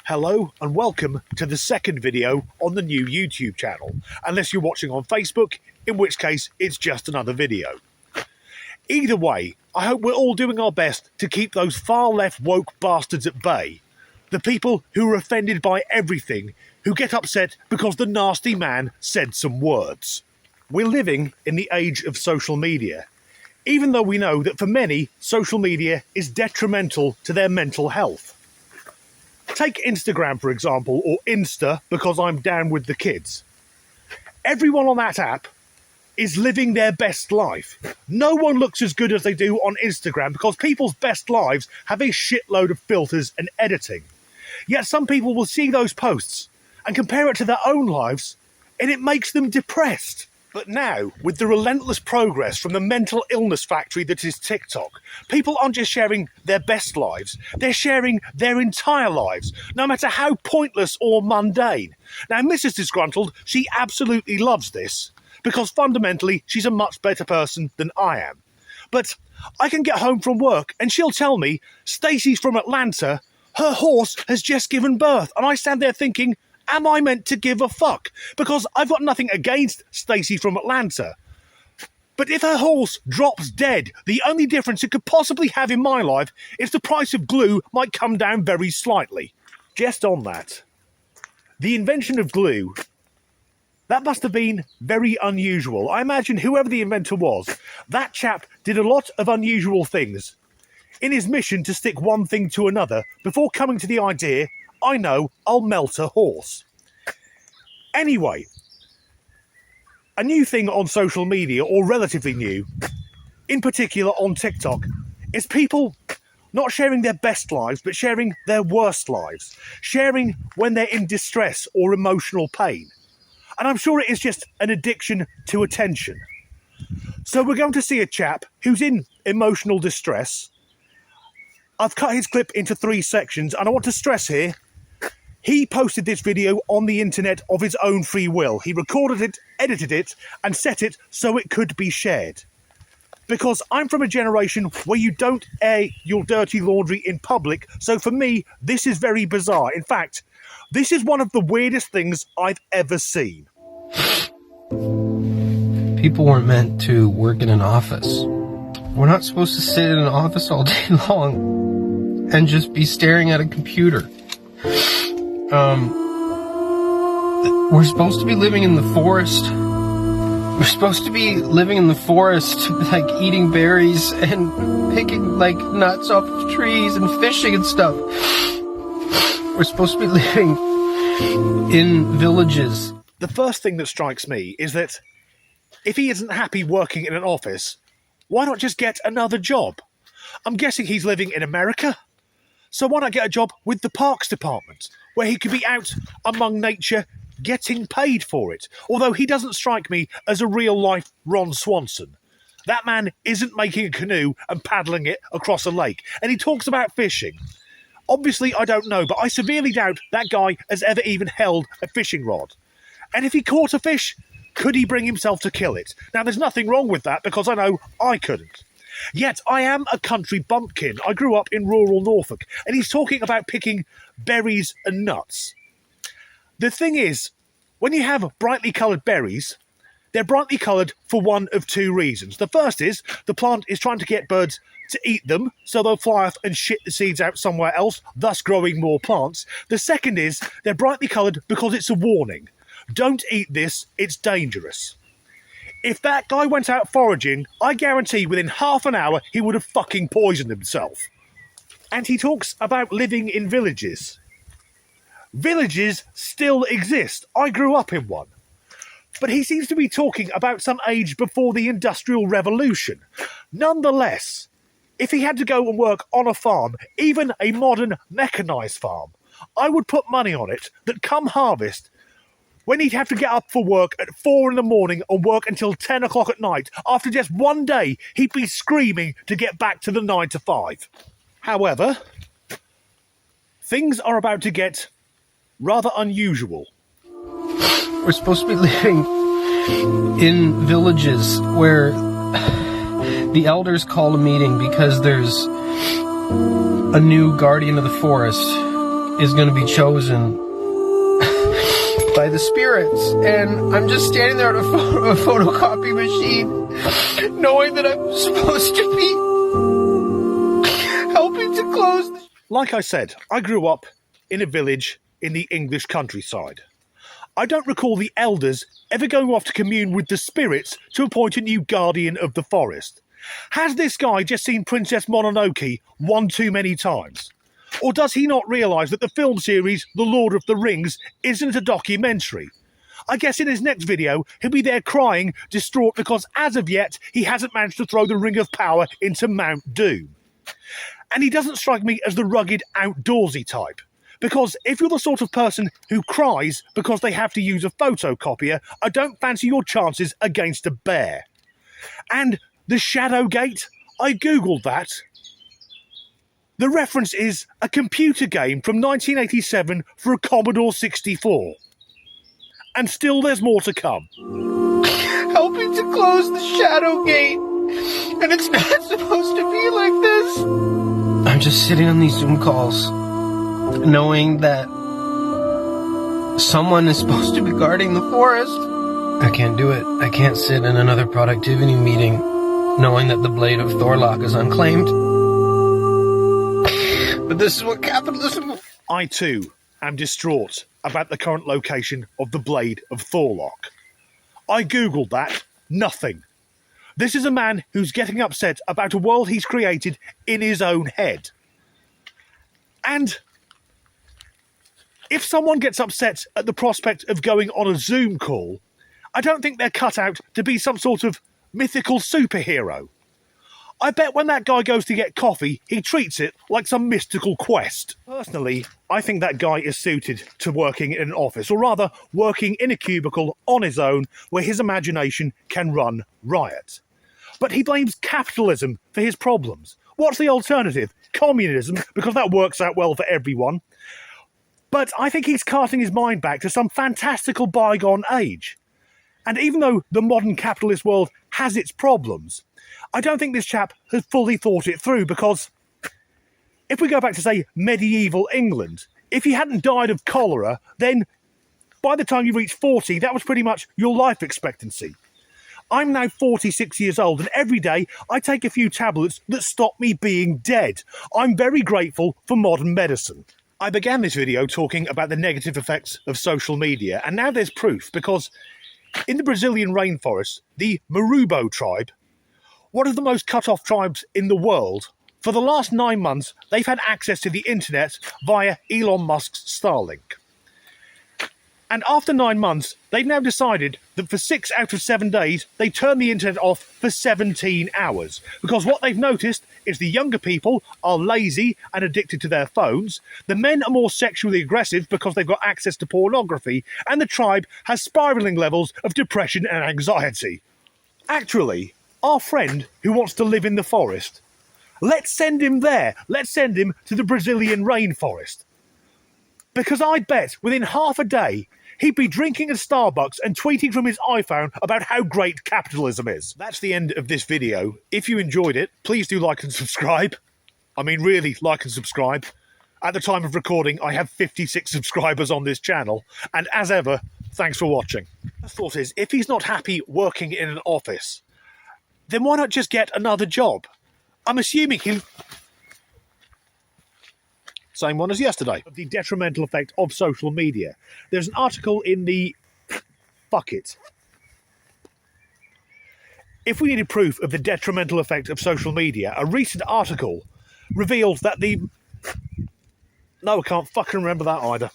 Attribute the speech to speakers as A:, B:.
A: Hello and welcome to the second video on the new YouTube channel, unless you're watching on Facebook, in which case it's just another video. Either way, I hope we're all doing our best to keep those far left woke bastards at bay. The people who are offended by everything, who get upset because the nasty man said some words. We're living in the age of social media, even though we know that for many, social media is detrimental to their mental health. Take Instagram, for example, or Insta, because I'm down with the kids. Everyone on that app is living their best life. No one looks as good as they do on Instagram because people's best lives have a shitload of filters and editing. Yet some people will see those posts and compare it to their own lives, and it makes them depressed. But now, with the relentless progress from the mental illness factory that is TikTok, people aren't just sharing their best lives, they're sharing their entire lives, no matter how pointless or mundane. Now, Mrs. Disgruntled, she absolutely loves this, because fundamentally, she's a much better person than I am. But I can get home from work and she'll tell me, Stacey's from Atlanta, her horse has just given birth, and I stand there thinking, am I meant to give a fuck? Because I've got nothing against Stacey from Atlanta. But if her horse drops dead, the only difference it could possibly have in my life is the price of glue might come down very slightly. Just on that, the invention of glue, that must have been very unusual. I imagine whoever the inventor was, that chap did a lot of unusual things in his mission to stick one thing to another before coming to the idea, I know, I'll melt a horse. Anyway, a new thing on social media, or relatively new, in particular on TikTok, is people not sharing their best lives, but sharing their worst lives. Sharing when they're in distress or emotional pain. And I'm sure it is just an addiction to attention. So we're going to see a chap who's in emotional distress. I've cut his clip into 3 sections, and I want to stress here, he posted this video on the internet of his own free will. He recorded it, edited it, and set it so it could be shared. Because I'm from a generation where you don't air your dirty laundry in public, so for me, this is very bizarre. In fact, this is one of the weirdest things I've ever seen.
B: People weren't meant to work in an office. We're not supposed to sit in an office all day long and just be staring at a computer. We're supposed to be living in the forest. We're supposed to be living in the forest, like eating berries and picking like nuts off of trees and fishing and stuff. We're supposed to be living in villages.
A: The first thing that strikes me is that if he isn't happy working in an office, why not just get another job? I'm guessing he's living in America. So why not get a job with the Parks Department, where he could be out among nature getting paid for it? Although he doesn't strike me as a real-life Ron Swanson. That man isn't making a canoe and paddling it across a lake. And he talks about fishing. Obviously, I don't know, but I severely doubt that guy has ever even held a fishing rod. And if he caught a fish, could he bring himself to kill it? Now, there's nothing wrong with that, because I know I couldn't. Yet, I am a country bumpkin. I grew up in rural Norfolk, and he's talking about picking berries and nuts. The thing is, when you have brightly coloured berries, they're brightly coloured for one of 2 reasons. The first is, the plant is trying to get birds to eat them, so they'll fly off and shit the seeds out somewhere else, thus growing more plants. The second is, they're brightly coloured because it's a warning. Don't eat this, it's dangerous. If that guy went out foraging, I guarantee within half an hour he would have fucking poisoned himself. And he talks about living in villages. Villages still exist. I grew up in one. But he seems to be talking about some age before the Industrial Revolution. Nonetheless, if he had to go and work on a farm, even a modern mechanised farm, I would put money on it that come harvest, when he'd have to get up for work at 4 in the morning and work until 10 o'clock at night, after just one day, he'd be screaming to get back to the 9 to 5. However, things are about to get rather unusual.
B: We're supposed to be living in villages where the elders call a meeting because there's a new guardian of the forest is going to be chosen by the spirits. And I'm just standing there at a photocopy machine, knowing that I'm supposed to be helping to close the...
A: Like I said, I grew up in a village in the English countryside. I don't recall the elders ever going off to commune with the spirits to appoint a new guardian of the forest. Has this guy just seen Princess Mononoke one too many times? Or does he not realise that the film series The Lord of the Rings isn't a documentary? I guess in his next video he'll be there crying, distraught because as of yet he hasn't managed to throw the Ring of Power into Mount Doom. And he doesn't strike me as the rugged, outdoorsy type. Because if you're the sort of person who cries because they have to use a photocopier, I don't fancy your chances against a bear. And the Shadow Gate? I googled that. The reference is a computer game from 1987 for a Commodore 64. And still there's more to come.
B: Helping to close the Shadow Gate. And it's not supposed to be like this. I'm just sitting on these Zoom calls, knowing that someone is supposed to be guarding the forest. I can't do it. I can't sit in another productivity meeting knowing that the blade of Thorlock is unclaimed. But this is what capitalism...
A: I too am distraught about the current location of the blade of Thorlock. I googled that. Nothing. This is a man who's getting upset about a world he's created in his own head. And if someone gets upset at the prospect of going on a Zoom call, I don't think they're cut out to be some sort of mythical superhero. I bet when that guy goes to get coffee, he treats it like some mystical quest. Personally, I think that guy is suited to working in an office, or rather, working in a cubicle on his own where his imagination can run riot. But he blames capitalism for his problems. What's the alternative? Communism, because that works out well for everyone. But I think he's casting his mind back to some fantastical bygone age. And even though the modern capitalist world has its problems, I don't think this chap has fully thought it through, because if we go back to, say, medieval England, if you hadn't died of cholera, then by the time you reached 40, that was pretty much your life expectancy. I'm now 46 years old, and every day I take a few tablets that stop me being dead. I'm very grateful for modern medicine. I began this video talking about the negative effects of social media, and now there's proof, because in the Brazilian rainforest, the Marubo tribe, one of the most cut-off tribes in the world, for the last 9 months, they've had access to the internet via Elon Musk's Starlink. And after 9 months, they've now decided that for 6 out of 7 days, they turn the internet off for 17 hours. Because what they've noticed is the younger people are lazy and addicted to their phones, the men are more sexually aggressive because they've got access to pornography, and the tribe has spiralling levels of depression and anxiety. Actually, our friend who wants to live in the forest, let's send him there. Let's send him to the Brazilian rainforest. Because I bet within half a day, he'd be drinking at Starbucks and tweeting from his iPhone about how great capitalism is. That's the end of this video. If you enjoyed it, please do like and subscribe. I mean, really, like and subscribe. At the time of recording, I have 56 subscribers on this channel. And as ever, thanks for watching. The thought is, if he's not happy working in an office, then why not just get another job? I'm assuming he'll... Same one as yesterday. The detrimental effect of social media. There's an article in the... Fuck it. If we needed proof of the detrimental effect of social media, a recent article revealed that the... No, I can't fucking remember that either.